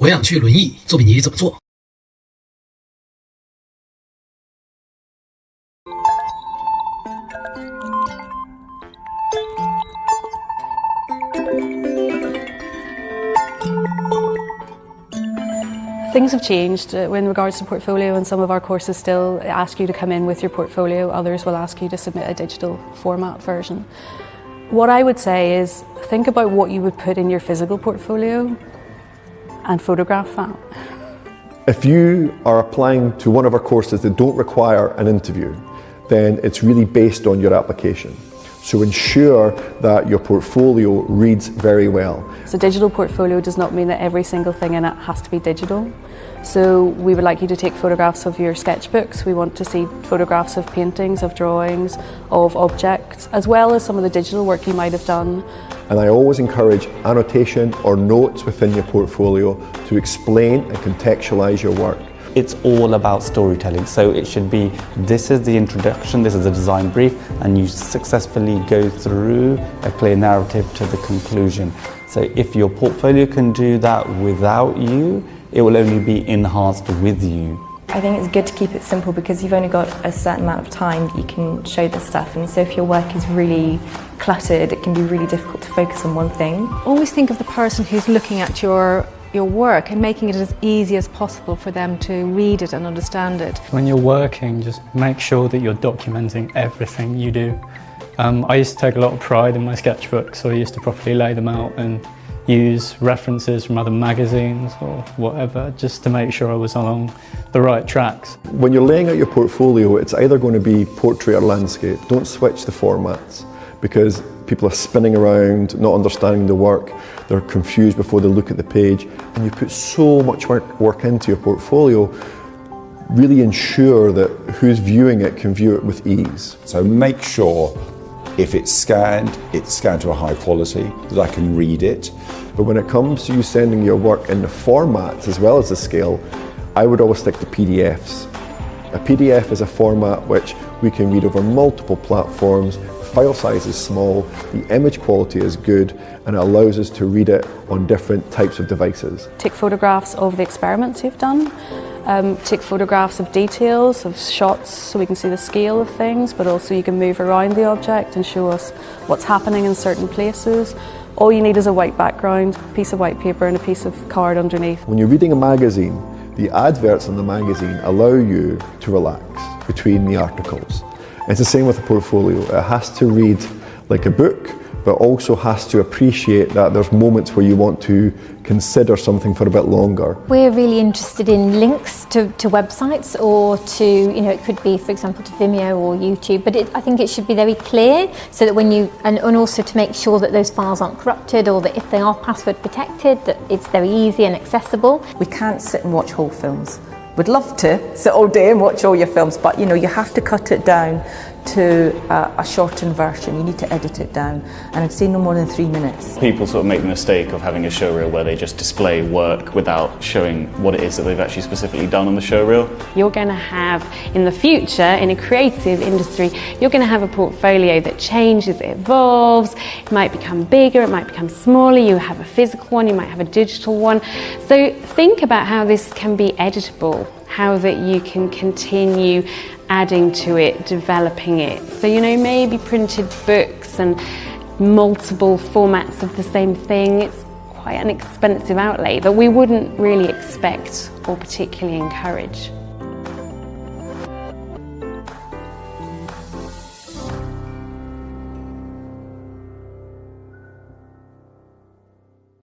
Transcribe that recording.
我想去伦艺，作品集怎么做？ Things have changed in regards to portfolio, and some of our courses still ask you to come in with your portfolio. Others will ask you to submit a digital format version. What I would say is think about what you would put in your physical portfolio and photograph that. If you are applying to one of our courses that don't require an interview, then it's really based on your application. So ensure that your portfolio reads very well. So digital portfolio does not mean that every single thing in it has to be digital. So we would like you to take photographs of your sketchbooks. We want to see photographs of paintings, of drawings, of objects, as well as some of the digital work you might have done. And I always encourage annotation or notes within your portfolio to explain and contextualise your work. It's all about storytelling, so it should be, this is the introduction, this is the design brief, and you successfully go through a clear narrative to the conclusion. So if your portfolio can do that without you, it will only be enhanced with you. I think it's good to keep it simple because you've only got a certain amount of time that you can show this stuff, and so if your work is really cluttered, it can be really difficult to focus on one thing. Always think of the person who's looking at your work and making it as easy as possible for them to read it and understand it. When you're working, just make sure that you're documenting everything you do. I used to take a lot of pride in my sketchbooks, so I used to properly lay them out and use references from other magazines or whatever, just to make sure I was along the right tracks. When you're laying out your portfolio, it's either going to be portrait or landscape. Don't switch the formats, because people are spinning around, not understanding the work, they're confused before they look at the page, and you put so much work into your portfolio. Really ensure that who's viewing it can view it with ease. So make sure if it's scanned to a high quality, that I can read it. But when it comes to you sending your work in the formats as well as the scale, I would always stick to PDFs. A PDF is a format which we can read over multiple platforms. File size is small, the image quality is good, and it allows us to read it on different types of devices. Take photographs of the experiments you've done. Take photographs of details, of shots, so we can see the scale of things, but also you can move around the object and show us what's happening in certain places. All you need is a white background, a piece of white paper and a piece of card underneath. When you're reading a magazine, the adverts in the magazine allow you to relax between the articles. It's the same with a portfolio. It has to read like a book, but also has to appreciate that there's moments where you want to consider something for a bit longer. We're really interested in links to websites, or to, it could be, for example, to Vimeo or YouTube, but I think it should be very clear, so that when you, and also to make sure that those files aren't corrupted, or that if they are password protected, that it's very easy and accessible. We can't sit and watch whole films. We'd love to sit all day and watch all your films, but you have to cut it down to a shortened version. You need to edit it down, and I'd say no more than 3 minutes. People sort of make the mistake of having a showreel where they just display work without showing what it is that they've actually specifically done on the showreel. You're going to have, in the future, in a creative industry, you're going to have a portfolio that changes, it evolves, it might become bigger, it might become smaller, you have a physical one, you might have a digital one. So think about how this can be editable, how that you can continue adding to it, developing it. So, maybe printed books and multiple formats of the same thing. It's quite an expensive outlay that we wouldn't really expect or particularly encourage.